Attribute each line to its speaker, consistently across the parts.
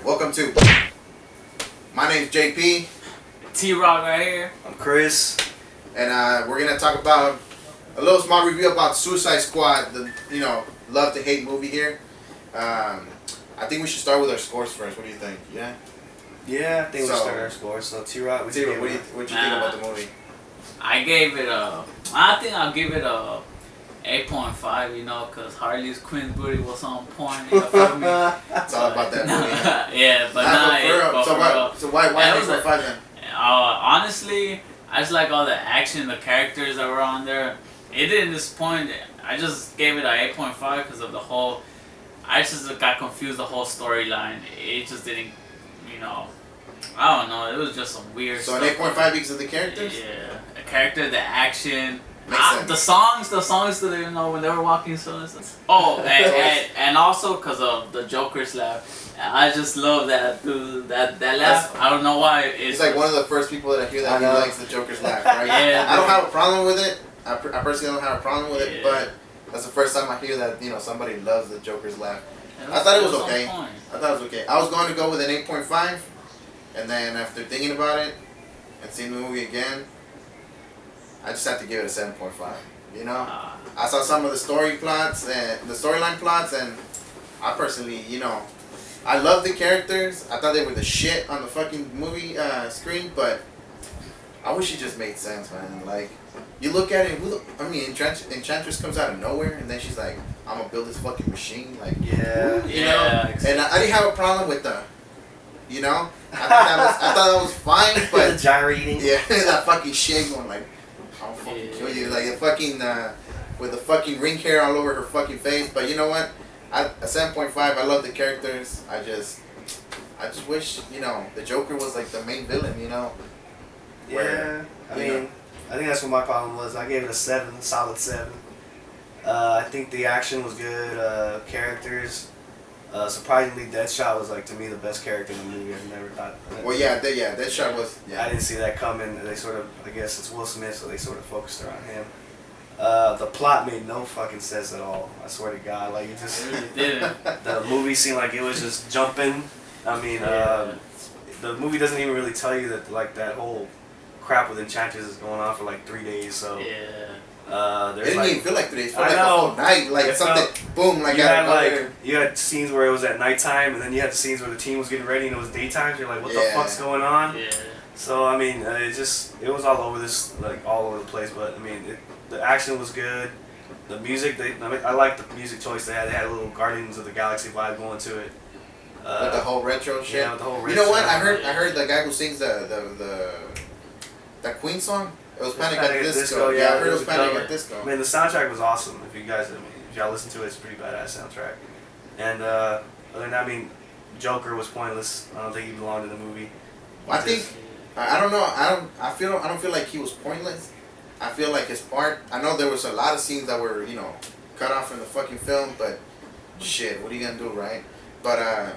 Speaker 1: Welcome to. My name's JP.
Speaker 2: T-Rock right here.
Speaker 3: I'm Chris.
Speaker 1: And we're gonna talk about a little small review about Suicide Squad, the love to hate movie here. I think we should start with our scores first. What do you think? Yeah.
Speaker 3: Yeah, I think we'll start our scores. So T-Rock,
Speaker 1: what do you think about the movie?
Speaker 2: I gave it I think I'll give it a 8.5. Because Harley Quinn's booty was on point.
Speaker 1: It's all about that movie.
Speaker 2: Yeah, but
Speaker 1: so why 8.5 then?
Speaker 2: Honestly, I just like all the action, the characters that were on there. It didn't disappoint. I just gave it a 8.5 because of the whole. I just got confused the whole storyline. It just didn't, I don't know. It was just some weird.
Speaker 1: So
Speaker 2: stuff.
Speaker 1: an 8.5 because of the characters.
Speaker 2: Yeah, the character, the action.
Speaker 1: The
Speaker 2: songs that when they were walking. Oh, and also because of the Joker's laugh. I just love that dude. That laugh. I don't know why.
Speaker 1: He's like one of the first people that I hear that he likes the Joker's laugh. Right?
Speaker 2: Yeah.
Speaker 1: I don't have a problem with it. I personally don't have a problem with it, but that's the first time I hear that somebody loves the Joker's laugh. I thought it was okay. I was going to go with an 8.5, and then after thinking about it and seeing the movie again, I just have to give it a 7.5. I saw some of the storyline plots, and I personally, I love the characters. I thought they were the shit on the fucking movie screen, but I wish it just made sense, man. Like, you look at it, Enchantress comes out of nowhere, and then she's like, I'm gonna build this fucking machine. Like,
Speaker 2: exactly.
Speaker 1: And I didn't have a problem with the, I thought that was fine, but
Speaker 3: the gyrating.
Speaker 1: Yeah, that fucking shit going like, I'll fucking kill you, like a fucking with the fucking ring hair all over her fucking face. But you know what? A 7.5. I love the characters. I just wish the Joker was like the main villain.
Speaker 3: Yeah, I think that's what my problem was. I gave it a 7, solid 7. I think the action was good. Characters. Surprisingly, Deadshot was to me the best character in the movie. I never thought.
Speaker 1: Deadshot was. Yeah.
Speaker 3: I didn't see that coming. They sort of, I guess it's Will Smith, so they sort of focused around him. The plot made no fucking sense at all. I swear to God, it just
Speaker 2: really didn't.
Speaker 3: The movie seemed like it was just jumping. The movie doesn't even really tell you that that whole crap with Enchantress is going on for 3 days. So
Speaker 2: yeah.
Speaker 1: It didn't even feel like 3 days. It felt like a whole night. Boom,
Speaker 3: you had scenes where it was at nighttime, and then you had the scenes where the team was getting ready and it was daytime. So you're like, what the fuck's going on?
Speaker 2: Yeah.
Speaker 3: So it was all over all over the place. But the action was good. The music, I like the music choice they had. They had a little Guardians of the Galaxy vibe going to it.
Speaker 1: With the whole retro shit.
Speaker 3: Yeah, with the whole retro.
Speaker 1: You know what? I heard the guy who sings the Queen song. It was Panic at the Disco. Yeah, I heard it was Panic at the Disco.
Speaker 3: The soundtrack was awesome. If y'all listen to it, it's a pretty badass soundtrack. And other than that, Joker was pointless. I don't think he belonged in the movie.
Speaker 1: I don't know. I don't feel like he was pointless. I feel like his part. I know there was a lot of scenes that were cut off from the fucking film, but shit, what are you gonna do, right? But I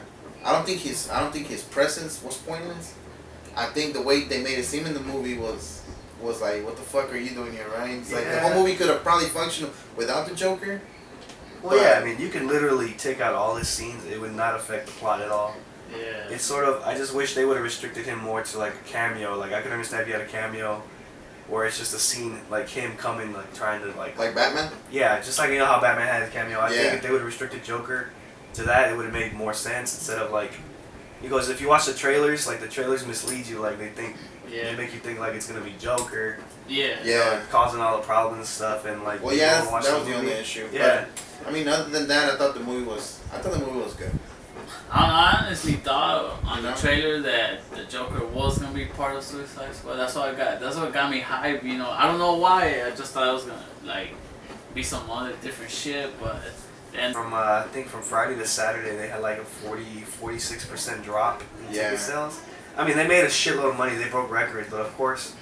Speaker 1: don't think his presence was pointless. I think the way they made it seem in the movie was like, what the fuck are you doing here, right? It's like the whole movie could have probably functioned without the Joker.
Speaker 3: Well, you can literally take out all his scenes; it would not affect the plot at all.
Speaker 2: Yeah.
Speaker 3: It's sort of. I just wish they would have restricted him more to a cameo. I could understand if he had a cameo, where it's just a scene him coming, trying to
Speaker 1: like Batman.
Speaker 3: Yeah, just how Batman had a cameo. I think if they would have restricted Joker to that, it would have made more sense instead of because if you watch the trailers, the trailers mislead you. They think they make you think it's gonna be Joker.
Speaker 2: Yeah.
Speaker 3: Causing all the problems and stuff, and
Speaker 1: that was the only issue.
Speaker 3: Yeah.
Speaker 1: But, other than that, I thought the movie was good.
Speaker 2: I honestly thought on the trailer that the Joker was gonna be part of Suicide Squad. That's what got me hyped. I don't know why. I just thought it was gonna be some other different shit, but. And
Speaker 3: I think from Friday to Saturday they had a 46% drop in ticket sales. They made a shitload of money. They broke records, but of course,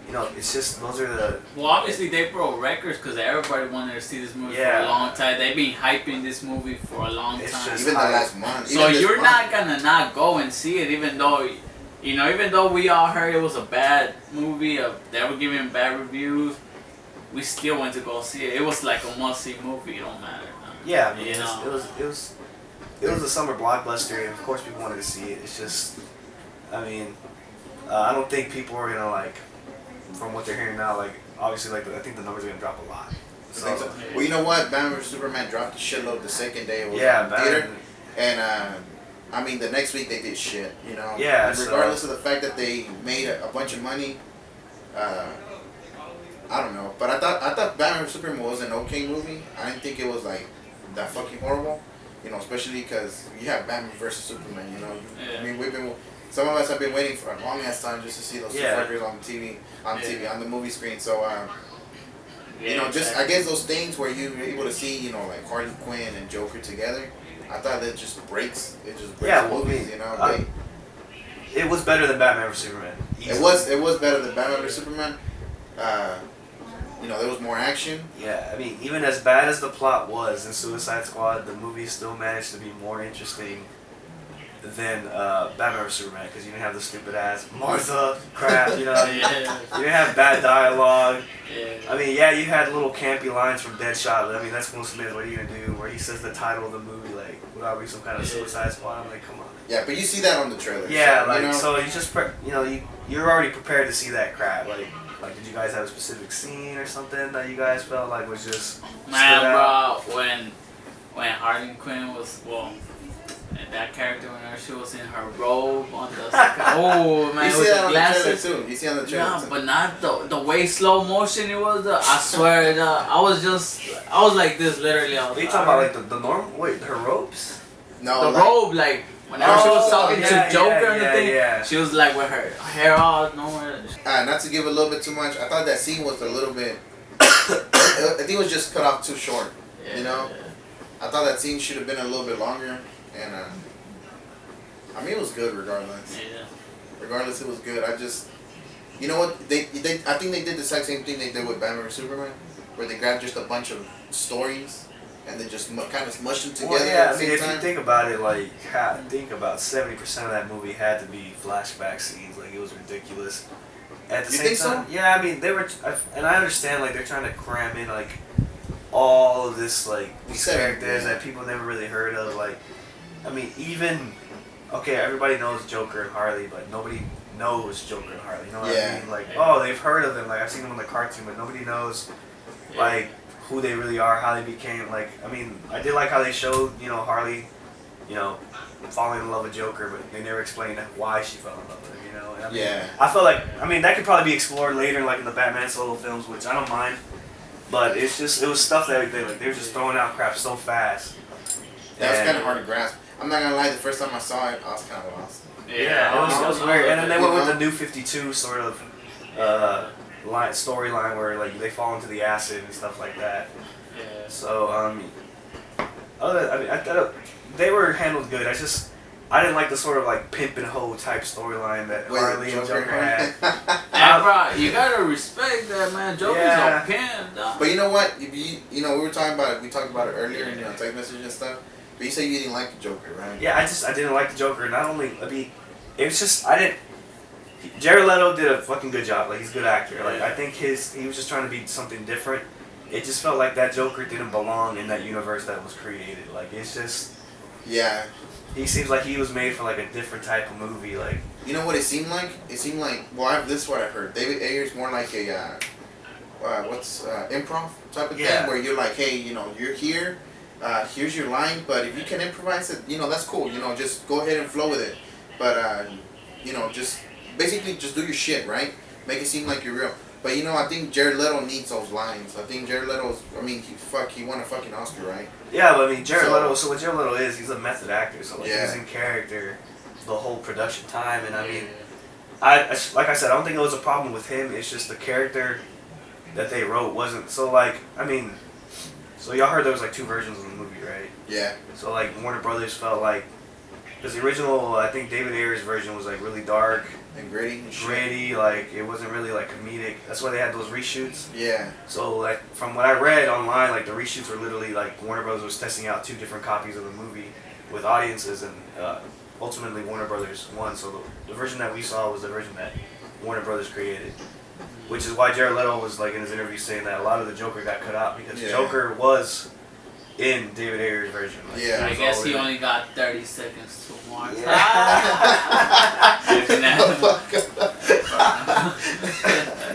Speaker 3: it's just those are the.
Speaker 2: Well, obviously they broke records because everybody wanted to see this movie for a long time. They've been hyping this movie for a long time.
Speaker 1: Even the last month.
Speaker 2: So you're not gonna not go and see it, even though we all heard it was a bad movie. They were giving bad reviews. We still went to go see it. It was like a must-see movie. It don't matter.
Speaker 3: Yeah, it was it was a summer blockbuster, and of course people wanted to see it. It's just, I mean, I don't think people are gonna like, from what they're hearing now, like obviously like I think the numbers are gonna drop a lot. So,
Speaker 1: well, you know what? Batman vs Superman dropped a shitload the second day it was
Speaker 3: yeah,
Speaker 1: in theater, and I mean the next week they did shit. You know.
Speaker 3: Yeah.
Speaker 1: And regardless of the fact that they made a bunch of money, I don't know. But I thought Batman vs Superman was an okay movie. I didn't think it was like that fucking horrible. You know, especially because you have Batman vs Superman. You know.
Speaker 2: Yeah.
Speaker 1: I mean, some of us have been waiting for a long ass time just to see those two fuckers on TV, on the movie screen. So. You know, just I guess those things where you're able to see, you know, like Harley Quinn and Joker together. I thought that just breaks. It just breaks movies. You know,
Speaker 3: it was better than Batman vs Superman.
Speaker 1: Easily. It was better than Batman vs Superman. You know, there was more action.
Speaker 3: Yeah, I mean, even as bad as the plot was in Suicide Squad, the movie still managed to be more interesting than Batman vs Superman because you didn't have the stupid ass Martha crap, you know. You didn't have bad dialogue.
Speaker 2: Yeah.
Speaker 3: I mean, yeah, you had little campy lines from Deadshot. I mean, that's Will Smith. What are you gonna do? Where he says the title of the movie, like, would I be some kind of Suicide Squad? I'm like, come on.
Speaker 1: Yeah, but you see that on the trailer.
Speaker 3: Yeah,
Speaker 1: so,
Speaker 3: like,
Speaker 1: you know?
Speaker 3: so you just you're already prepared to see that crap. Like, did you guys have a specific scene or something that you guys felt like was just
Speaker 2: man, bro, when Harley Quinn was and that character when she was in her robe on the oh man,
Speaker 1: you see
Speaker 2: with
Speaker 1: that
Speaker 2: the
Speaker 1: on
Speaker 2: glasses.
Speaker 1: The trailer too. You see on the trailer too.
Speaker 2: But not the way slow motion it was. I swear, I was like this literally.
Speaker 3: Are you talking about like the normal? Wait, her robes?
Speaker 1: No,
Speaker 2: the robe, like whenever she was talking to Joker and the thing,
Speaker 3: yeah.
Speaker 2: she was like with her hair all nowhere.
Speaker 1: Not to give a little bit too much, I thought that scene was a little bit. I think it was just cut off too short.
Speaker 2: Yeah,
Speaker 1: you know, I thought that scene should have been a little bit longer, and I mean it was good regardless.
Speaker 2: Yeah.
Speaker 1: Regardless, it was good. I just, you know what I think they did the exact same thing they did with Batman vs Superman, where they grabbed just a bunch of stories and they just kind of smushed them together.
Speaker 3: Well, yeah,
Speaker 1: at the same
Speaker 3: if
Speaker 1: time.
Speaker 3: you think about it, like, I think about 70% of that movie had to be flashback scenes. Like, it was ridiculous. At the same time, yeah, I mean, they were, and I understand, like, they're trying to cram in, like, all of this, like, these characters that people never really heard of. Like, I mean, even, okay, everybody knows Joker and Harley, but nobody knows Joker and Harley. You know what I mean? Like, oh, they've heard of them. Like, I've seen them in the cartoon, but nobody knows, like, who they really are, how they became, like, I mean, I did like how they showed, you know, Harley, you know, falling in love with Joker, but they never explained why she fell in love with him, you know? And I mean, I feel like, I mean, that could probably be explored later, like, in the Batman solo films, which I don't mind, but it's just, it was stuff that they were just throwing out crap so fast.
Speaker 1: That was kind of hard to grasp. I'm not gonna lie, the first time I saw it, I was kind of lost.
Speaker 3: Yeah, it was weird. And then they went with the New 52 sort of storyline where like they fall into the acid and stuff like that.
Speaker 2: Yeah.
Speaker 3: So I thought they were handled good. I didn't like the sort of like pimp and hoe type storyline that Harley and Joker had.
Speaker 2: And bro, you gotta respect that, man. Joker's a pimp, dog.
Speaker 1: But you know what? You know, we were talking about it. We talked about it earlier in text messages and stuff. But you say you didn't like the Joker, right?
Speaker 3: Yeah, I didn't like the Joker. Not only, I mean, it was just, Jared Leto did a fucking good job. Like, he's a good actor. Like, I think he was just trying to be something different. It just felt like that Joker didn't belong in that universe that was created. Like, it's just... Yeah. He seems like he was made for, like, a different type of movie. Like,
Speaker 1: you know what it seemed like? It seemed like, well, this is what I've heard. David Ayer's more like a, improv type of thing, where you're like, hey, you know, you're here. Here's your line, but if you can improvise it, you know, that's cool. You know, just go ahead and flow with it. But, you know, just basically just do your shit, right? Make it seem like you're real. But, you know, I think Jared Leto needs those lines. I think Jared Leto's, I mean, he won a fucking Oscar, right? Yeah, but I mean, Jared Leto, so what Jared Leto is, he's a method actor. So, like, he's in character the whole production time. And, I mean, like I said, I don't think it was a problem with him. It's just the character that they wrote wasn't, so, like, I mean... So y'all heard there was like 2 versions of the movie, right? Yeah. So like Warner Brothers felt like, because the original, I think David Ayer's version was like really dark and gritty. Like it wasn't really like comedic. That's why they had those reshoots. Yeah. So like from what I read online, like the reshoots were literally like Warner Brothers was testing out 2 different copies of the movie with audiences, and ultimately Warner Brothers won. So the version that we saw was the version that Warner Brothers created. Which is why Jared Leto was like in his interview saying that a lot of the Joker got cut out because Joker was
Speaker 3: in David Ayer's version. Like,
Speaker 1: yeah.
Speaker 2: I guess he only got 30 seconds to watch.
Speaker 3: Yeah.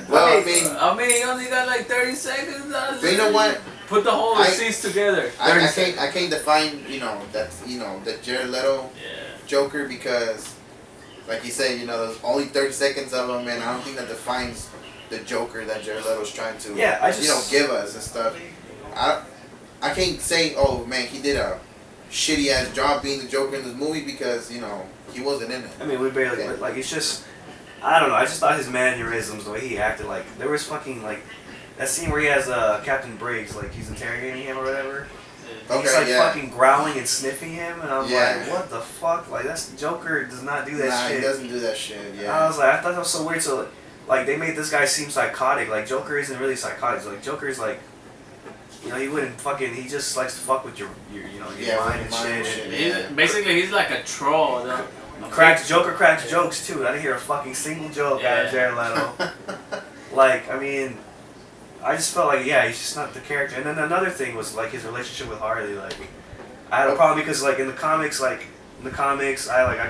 Speaker 1: Well,
Speaker 2: I mean, he only got like 30 seconds.
Speaker 1: But you know what?
Speaker 2: Put the whole receipts together.
Speaker 1: I can't define, the Jared Leto Joker, because, like you said, there's only 30 seconds of him, and I don't think that defines the Joker that Jared Leto's trying to, give us and stuff. I can't say, oh man, he did a shitty ass job being the Joker in this movie, because he wasn't in it.
Speaker 3: I mean, we barely like. It's just, I don't know. I just thought his mannerisms, the way he acted, like there was fucking like that scene where he has Captain Briggs, like he's interrogating him or whatever.
Speaker 1: Okay,
Speaker 3: he's like fucking growling and sniffing him, and I'm like, what the fuck? Like that's Joker does not do that shit.
Speaker 1: He doesn't do that shit. Yeah.
Speaker 3: I was like, I thought that was so weird. So like they made this guy seem psychotic. Like Joker isn't really psychotic. Like Joker's like. He wouldn't fucking. He just likes to fuck with your mind and shit.
Speaker 2: Basically, he's like a troll.
Speaker 3: Joker cracks jokes too. I didn't hear a fucking single joke out of Jared Leto. Like, I mean, I just felt like, he's just not the character. And then another thing was like his relationship with Harley. Like, I had a problem because like in the comics, I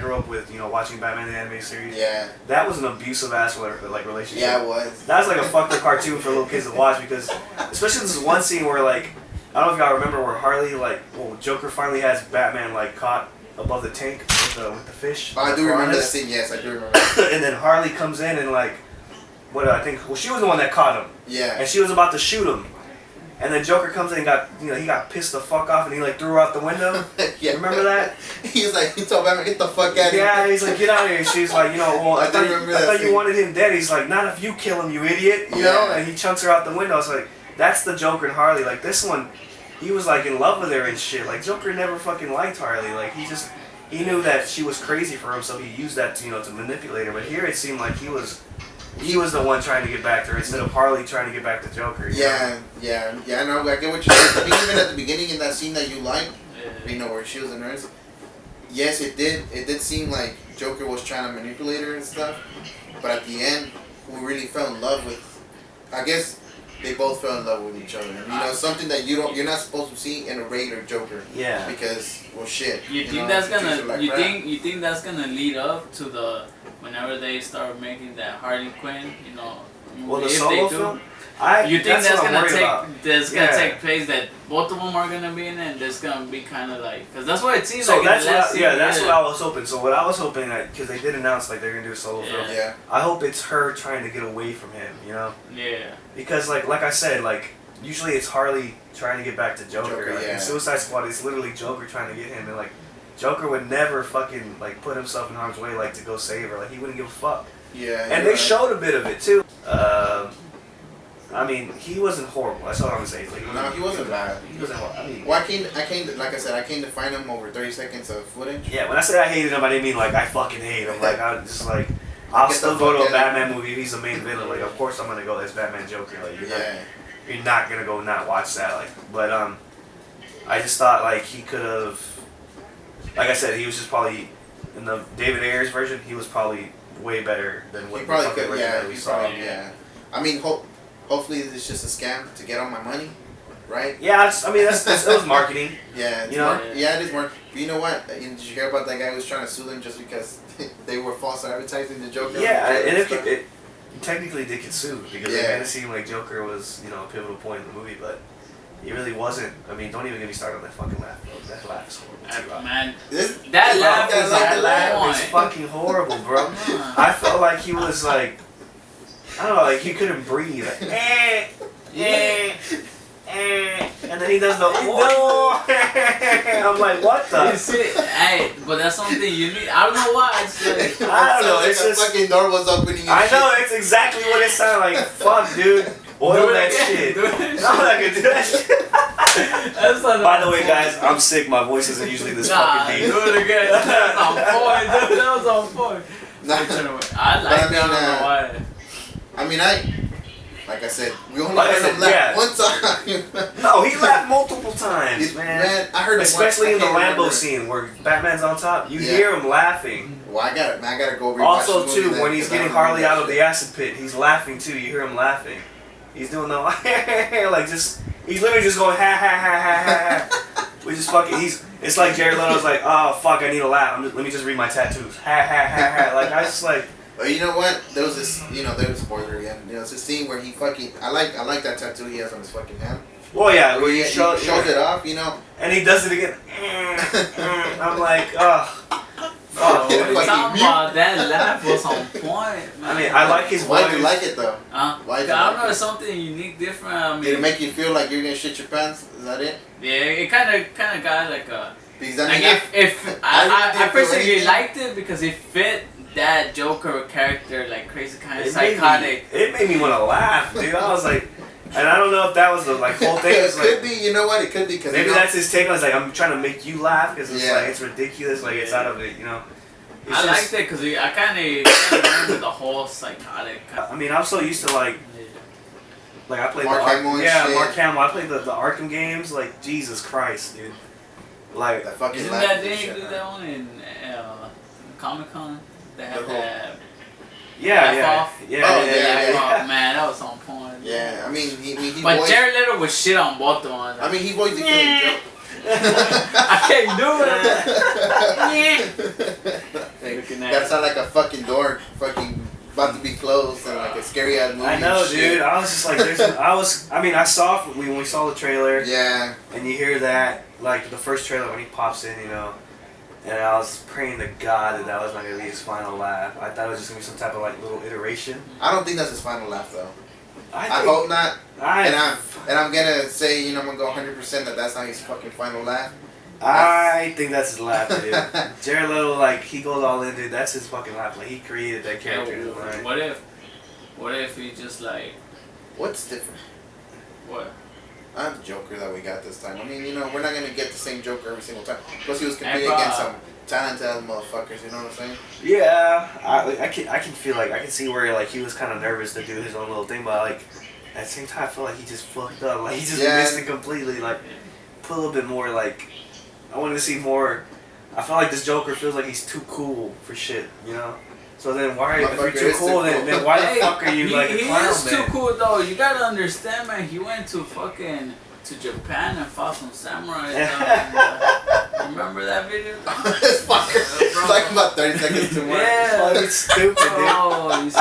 Speaker 3: grew up with watching Batman the animated series.
Speaker 1: Yeah.
Speaker 3: That was an abusive ass relationship.
Speaker 1: Yeah, it was.
Speaker 3: That was like a fucked up cartoon for little kids to watch, because especially this one scene where like I don't know if y'all remember where Harley Joker finally has Batman like caught above the tank with the fish.
Speaker 1: Oh, I do remember that scene. Yes, I do remember.
Speaker 3: And then Harley comes in and like she was the one that caught him.
Speaker 1: Yeah.
Speaker 3: And she was about to shoot him. And then Joker comes in and he got pissed the fuck off, and he like threw her out the window.
Speaker 1: Yeah.
Speaker 3: Remember that?
Speaker 1: He told Batman, get the fuck out of here.
Speaker 3: Yeah, he's like, get out of here. And she's like, I thought you wanted him dead. He's like, not if you kill him, you idiot. You know? And he chunks her out the window. It's like, that's the Joker and Harley. Like this one, he was like in love with her and shit. Like Joker never fucking liked Harley. Like he knew that she was crazy for him, so he used that to manipulate her. But here it seemed like he was the one trying to get back to her instead of Harley trying to get back to Joker.
Speaker 1: Yeah. No, I get what you're saying. I mean, even at the beginning in that scene that you liked, where she was a nurse. Yes, it did seem like Joker was trying to manipulate her and stuff. But at the end, we really fell in love with. I guess they both fell in love with each other. Something that you're not supposed to see in a regular Joker.
Speaker 3: Yeah.
Speaker 1: Because shit.
Speaker 2: You think that's gonna? You think that's gonna lead up to the? Whenever they start making that Harley Quinn,
Speaker 3: the solo film?
Speaker 2: You think that's gonna take place, that both of them are gonna be in it, and there's gonna be kind of like, because that's what it seems like.
Speaker 3: That's what I was hoping. So what I was hoping, because they did announce like they're gonna do a solo film.
Speaker 1: Yeah.
Speaker 3: I hope it's her trying to get away from him.
Speaker 2: Yeah.
Speaker 3: Because like I said, like usually it's Harley trying to get back to Joker. Like, in Suicide Squad, it's literally Joker trying to get him, and like Joker would never fucking like put himself in harm's way like to go save her. Like he wouldn't give a fuck.
Speaker 1: Yeah.
Speaker 3: And they showed a bit of it too. I mean, he wasn't horrible. That's all I'm gonna say. Like,
Speaker 1: he wasn't bad.
Speaker 3: He wasn't horrible. I mean,
Speaker 1: I can't, like I said, I can't define him over 30 seconds of footage.
Speaker 3: Yeah, when I said I hated him, I didn't mean like I fucking hate him. Like I'll still go to a Batman movie if he's the main villain. Like, of course I'm gonna go as Batman Joker. Like, you're not gonna go not watch that. Like, but I just thought like he could have. Like I said, he was just probably in the David Ayer's version. He was probably way better than what the version that we saw.
Speaker 1: Yeah. I mean, hopefully it's just a scam to get all my money, right?
Speaker 3: Yeah, I mean it was marketing.
Speaker 1: Yeah, it is marketing. But you know what? Did you hear about that guy who was trying to sue them just because they were false advertising the Joker?
Speaker 3: Yeah, and it technically they could sue because it made it seem like Joker was a pivotal point in the movie, but. He really wasn't. I mean, don't even get me started on that fucking laugh, bro. That laugh is horrible.
Speaker 2: Man, that laugh
Speaker 3: is fucking horrible, bro. I felt like he was like, I don't know, like he couldn't breathe. Like, and then he does the I'm like, what the?
Speaker 2: You see, hey, but that's something you need. I don't know why. It's like,
Speaker 3: I don't know.
Speaker 1: Like
Speaker 3: it's just
Speaker 1: fucking door was opening.
Speaker 3: I know. It's exactly what it sounded like. Fuck, dude. Oil that shit. I'm not gonna do that shit. By the way, guys, I'm sick. My voice isn't usually this fucking deep.
Speaker 2: Do it again. That was on point, dude. That was on point. I like that. I don't know why.
Speaker 1: I mean, like I said, we only heard him laugh one time.
Speaker 3: No, he laughed multiple times, man.
Speaker 1: I heard him
Speaker 3: especially in the Lambo scene where Batman's on top. You hear him laughing.
Speaker 1: Well, I gotta go rewatch
Speaker 3: also,
Speaker 1: the movie
Speaker 3: too, when he's getting Harley out of the acid pit, he's laughing too. You hear him laughing. He's doing the like he's literally just going ha ha ha ha ha ha. We just fucking. It's like Jared Leto's like, oh fuck, I need a laugh. Let me just read my tattoos. Ha ha ha ha. Like I just like.
Speaker 1: But you know what? There was this, there was a spoiler again. It's a scene where he fucking. I like that tattoo he has on his fucking hand.
Speaker 3: Well, yeah,
Speaker 1: where he shows it off,
Speaker 3: and he does it again. I'm like, oh.
Speaker 2: Oh, what are you talking about? That laugh was on point, man.
Speaker 3: I mean, I like his voice.
Speaker 1: Why do you like it though?
Speaker 2: Why I don't know, it's something unique, different. I mean,
Speaker 1: did it make you feel like you're gonna shit your pants? Is that it?
Speaker 2: Yeah, it kind of got like a.
Speaker 1: Because I mean,
Speaker 2: like if I personally liked it because it fit that Joker character, like crazy kind of psychotic.
Speaker 3: It made me want to laugh, dude. I was like. And I don't know if that was the whole thing.
Speaker 1: It could be, you know what? It could be because
Speaker 3: maybe that's his take on it. Like I'm trying to make you laugh because it's like it's ridiculous. Like it's out of it,
Speaker 2: I liked it because I kind of remember the whole psychotic.
Speaker 3: I mean, I'm so used to like I played
Speaker 1: Mark Hamill.
Speaker 3: Mark Hamill. I played the Arkham games. Like Jesus Christ, dude. Like
Speaker 1: that fucking.
Speaker 2: Isn't that they do that one in Comic-Con? They have that.
Speaker 3: Yeah.
Speaker 2: Man, that was on point.
Speaker 1: Yeah, I mean, he
Speaker 2: but Jared Leto was shit on both of them.
Speaker 1: I mean, he voiced the Killing Joke.
Speaker 2: I can't do it.
Speaker 1: That sounded like a fucking door, fucking about to be closed, and like a scary ass movie.
Speaker 3: I know, dude. I was just like, I saw when we saw the trailer.
Speaker 1: Yeah.
Speaker 3: And you hear that, like the first trailer when he pops in, And I was praying to God that was not going to be his final laugh. I thought it was just going to be some type of like little iteration.
Speaker 1: I don't think that's his final laugh though.
Speaker 3: I
Speaker 1: hope not. And I'm gonna say, I'm gonna go 100% that that's not his fucking final laugh.
Speaker 3: I think that's his laugh, dude. Jared Leto, like he goes all in, dude. That's his fucking laugh. Like he created that character.
Speaker 2: Yeah, what if he just like?
Speaker 1: What's different?
Speaker 2: What?
Speaker 1: I'm the Joker that we got this time. I mean, we're not gonna get the same Joker every single time. Plus, he was competing against some talented motherfuckers. You know what I'm saying?
Speaker 3: Yeah, I can feel like I can see where like he was kind of nervous to do his own little thing, but like at the same time, I feel like he just fucked up. Like he just missed it completely. Like put a little bit more. Like I wanted to see more. I feel like this Joker feels like he's too cool for shit. So then why, if you're too cool, then why the fuck are you like a clown, man? He is
Speaker 2: too cool though. You gotta understand, man. He went to Japan and fought some samurai. Remember that video?
Speaker 1: This fucker. It's like about 30 seconds too much.
Speaker 3: Yeah, it's stupid, dude.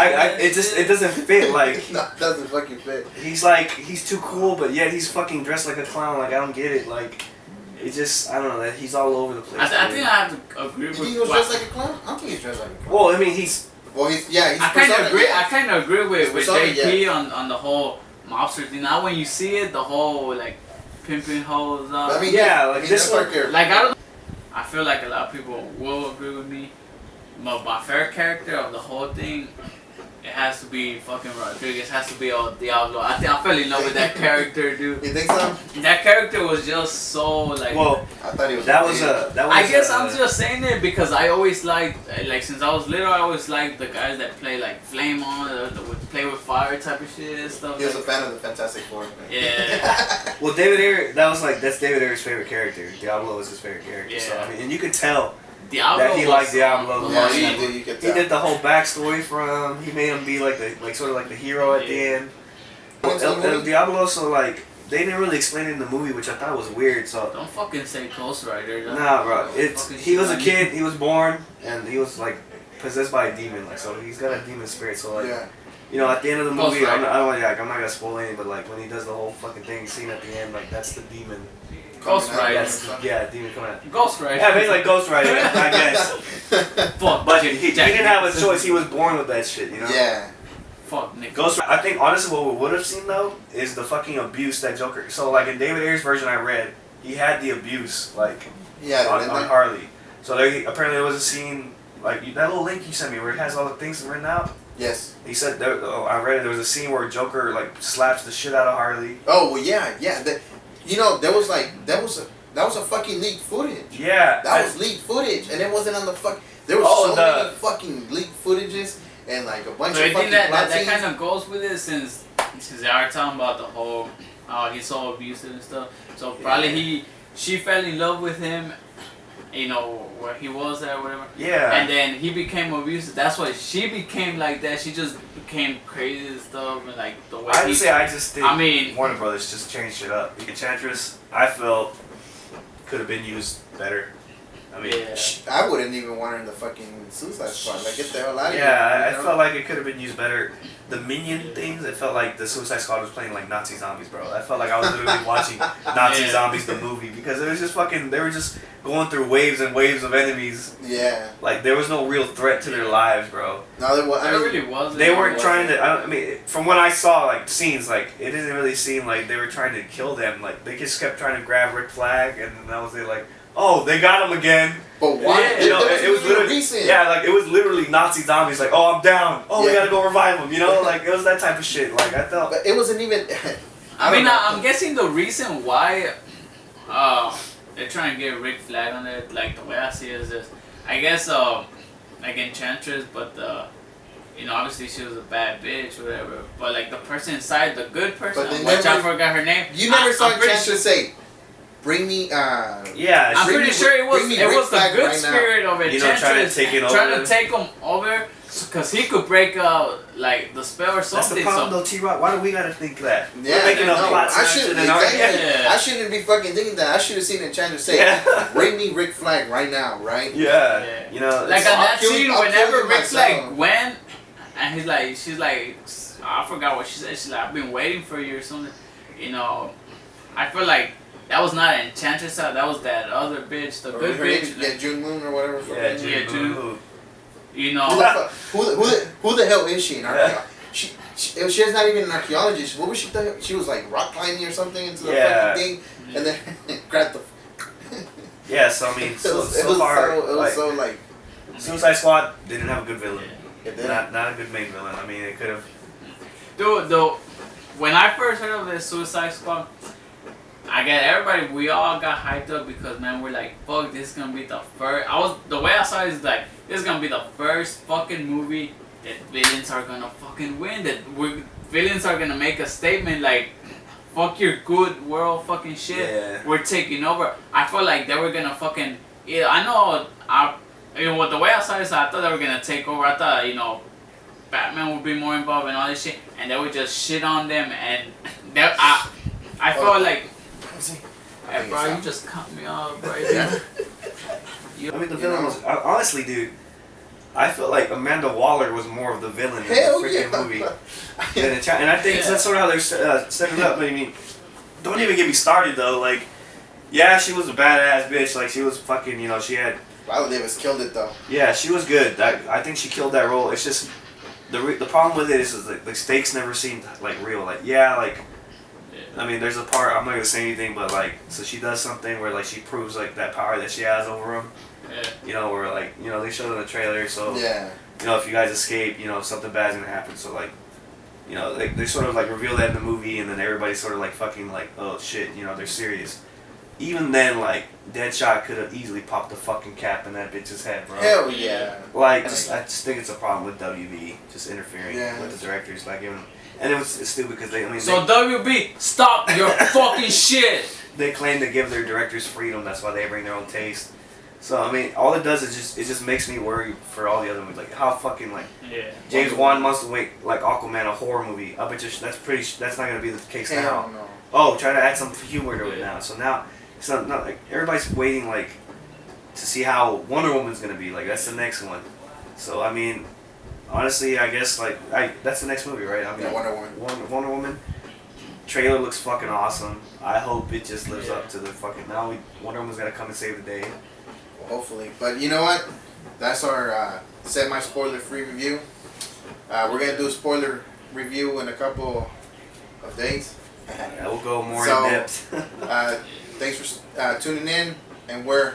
Speaker 3: It doesn't fit. Like
Speaker 1: no, it doesn't fucking fit.
Speaker 3: He's too cool, but yet he's fucking dressed like a clown. Like I don't get it. Like. It just, I don't know, that he's all over the place.
Speaker 2: I think I have to agree with.
Speaker 1: You think he was dressed like a clown? I don't think he's dressed like a clown.
Speaker 3: Well, I mean, he's.
Speaker 2: I kind of agree with JP on the whole mobster thing. Now when you see it, the whole like pimping hoes up.
Speaker 1: I mean,
Speaker 3: this one.
Speaker 2: Like I feel like a lot of people will agree with me. But my favorite character of the whole thing, it has to be fucking Rodriguez. Has to be El Diablo. I fell in love with that character, dude.
Speaker 1: You think so?
Speaker 2: That character was just so like.
Speaker 3: Well,
Speaker 1: I thought he was.
Speaker 2: I guess I'm just saying it because I always liked, like since I was little, I always liked the guys that play like Flame On, that would play with fire type of shit and stuff.
Speaker 1: He was a fan of the Fantastic Four.
Speaker 2: Yeah.
Speaker 3: Well, David Ayer, that's David Ayer's favorite character. Diablo was his favorite character. Yeah. So I mean, and you could tell.
Speaker 2: Diablo
Speaker 3: that he liked Diablo.
Speaker 1: Yeah,
Speaker 3: he did the whole backstory for him. He made him be sort of like the hero at the end. El Diablo, so like they didn't really explain it in the movie, which I thought was weird. So
Speaker 2: don't fucking say Ghost Rider.
Speaker 3: Nah, bro. He was a kid. He was born and he was like possessed by a demon. Like so, he's got a demon spirit. So like. Yeah. At the end of the movie, I'm not gonna spoil anything, but like when he does the whole fucking thing, scene at the end, like that's the demon.
Speaker 2: Ghost Rider.
Speaker 3: Demon coming out.
Speaker 2: Ghost Rider.
Speaker 3: Yeah, basically like Ghost Rider, I guess.
Speaker 2: Fuck,
Speaker 3: but he didn't have a choice. He was born with that shit,
Speaker 1: Yeah.
Speaker 2: Fuck, Nick.
Speaker 3: Ghost Rider. I think honestly, what we would have seen though is the fucking abuse that Joker. So like in David Ayer's version I read, he had the abuse like on Harley. So apparently there was a scene like that little link you sent me where it has all the things written out.
Speaker 1: Yes.
Speaker 3: He said I read it. There was a scene where Joker like slaps the shit out of Harley.
Speaker 1: Oh well, yeah. That was a fucking leaked footage.
Speaker 3: Yeah.
Speaker 1: That was leaked footage, and it wasn't on the fuck. There was many fucking leaked footages and like a bunch of fucking
Speaker 2: that kind of goes with it since they are talking about the whole he's so abusive and stuff. So probably she fell in love with him. Where he was at or whatever.
Speaker 3: Yeah.
Speaker 2: And then he became abusive. That's why she became like that. She just became crazy and stuff and like the way
Speaker 3: I just think Warner Brothers just changed shit up. Enchantress, I felt could have been used better. I mean,
Speaker 1: I wouldn't even want her in the fucking Suicide Squad. Like, get the hell out of here.
Speaker 3: Yeah, I felt like it could have been used better. The minion things, it felt like the Suicide Squad was playing like Nazi zombies, bro. I felt like I was literally watching Nazi Zombies the movie because it was just fucking. They were just going through waves and waves of enemies.
Speaker 1: Yeah.
Speaker 3: Like there was no real threat to their lives, bro.
Speaker 1: No, there was.
Speaker 2: It really wasn't.
Speaker 3: They weren't trying to. I mean, from what I saw, like scenes, like it didn't really seem like they were trying to kill them. Like they just kept trying to grab Rick Flag, and then that was it. Like, oh, they got him again.
Speaker 1: But why?
Speaker 3: Yeah, it was literally recent. Yeah, like it was literally Nazi zombies. Like, oh, I'm down. Oh, we gotta go revive him. You know, like it was that type of shit. Like I thought.
Speaker 1: But it wasn't even.
Speaker 2: I'm guessing the reason why they're trying to get Rick Flag on it, like the way I see it is this. I guess like Enchantress, but obviously she was a bad bitch, whatever. But like the person inside, the good person, which I forgot her name.
Speaker 1: You never saw Enchantress say, "Bring me."
Speaker 3: Yeah,
Speaker 2: I'm pretty sure it was the good spirit of Enchantress trying to take him over, because he could break out like the spell or something.
Speaker 3: That's the problem, though, T-Rock. Why do we gotta think that?
Speaker 1: Yeah,
Speaker 3: we're making up plots.
Speaker 1: I shouldn't be fucking thinking that. I should have seen Enchantress say, "Bring me Rick Flag right now," right?
Speaker 3: Yeah. You know,
Speaker 2: like on that scene, whenever Rick Flag went, and she's like, I forgot what she said. She's like, "I've been waiting for you" or something. I feel like. That was not Enchantress, that was that other bitch, the good bitch.
Speaker 1: Yeah, June Moon or whatever.
Speaker 3: Yeah, June Moon.
Speaker 1: Who the hell is she? She's not even an archaeologist. What was she? She was like rock climbing or something into the fucking thing, and then grabbed the.
Speaker 3: Yeah, so I mean, so far, Suicide Squad didn't have a good villain.
Speaker 1: It did.
Speaker 3: Not a good main villain. I mean, it could have.
Speaker 2: Dude, when I first heard of this Suicide Squad. We all got hyped up because, man, we're like, fuck, this is gonna be the first. The way I saw it is like, this is gonna be the first fucking movie that villains are gonna fucking win. Villains are gonna make a statement like, fuck your good world fucking shit.
Speaker 3: Yeah.
Speaker 2: We're taking over. I felt like they were gonna fucking. Yeah, I know. The way I saw it is, I thought they were gonna take over. I thought, Batman would be more involved in all this shit, and they would just shit on them, and I felt like. Hey, bro, you just cut me off right there.
Speaker 3: I mean, the villain was... Honestly, dude, I felt like Amanda Waller was more of the villain in the freaking movie. And I think that's sort of how they're setting it up. I mean, don't even get me started, though. Like, yeah, she was a badass bitch. Like, she was fucking, she had...
Speaker 1: Viola Davis killed it, though.
Speaker 3: Yeah, she was good. I think she killed that role. It's just... The problem with it is like, the stakes never seemed, like, real. Like, I mean, there's a part, I'm not going to say anything, but, like, so she does something where, like, she proves, like, that power that she has over him. Yeah. Where, like, they showed in the trailer, so, if you guys escape, something bad's going to happen. So, like, they sort of, like, reveal that in the movie, and then everybody's sort of, like, fucking, like, oh, shit, they're serious. Even then, like, Deadshot could have easily popped the fucking cap in that bitch's head, bro.
Speaker 1: Hell yeah.
Speaker 3: Like, I just think it's a problem with WB, just interfering with the directors, like, giving them... And it's stupid because
Speaker 2: So WB, stop your fucking shit!
Speaker 3: They claim to give their directors freedom. That's why they bring their own taste. So I mean, all it does is just makes me worry for all the other movies. Like how fucking James Wan wants to make like Aquaman a horror movie. I bet you that's not gonna be the case now.
Speaker 1: No.
Speaker 3: Oh, try to add some humor to it now. So now it's not like everybody's waiting like to see how Wonder Woman's gonna be. Like that's the next one. So I mean. Honestly, I guess that's the next movie, right? I mean,
Speaker 1: Wonder Woman.
Speaker 3: Wonder Woman. Trailer looks fucking awesome. I hope it just lives up to the fucking. Now Wonder Woman's gonna come and save the day.
Speaker 1: Well, hopefully, but you know what? That's our semi-spoiler-free review. We're gonna do a spoiler review in a couple of days.
Speaker 3: Yeah, we'll go more in depth.
Speaker 1: Thanks for tuning in, and we're.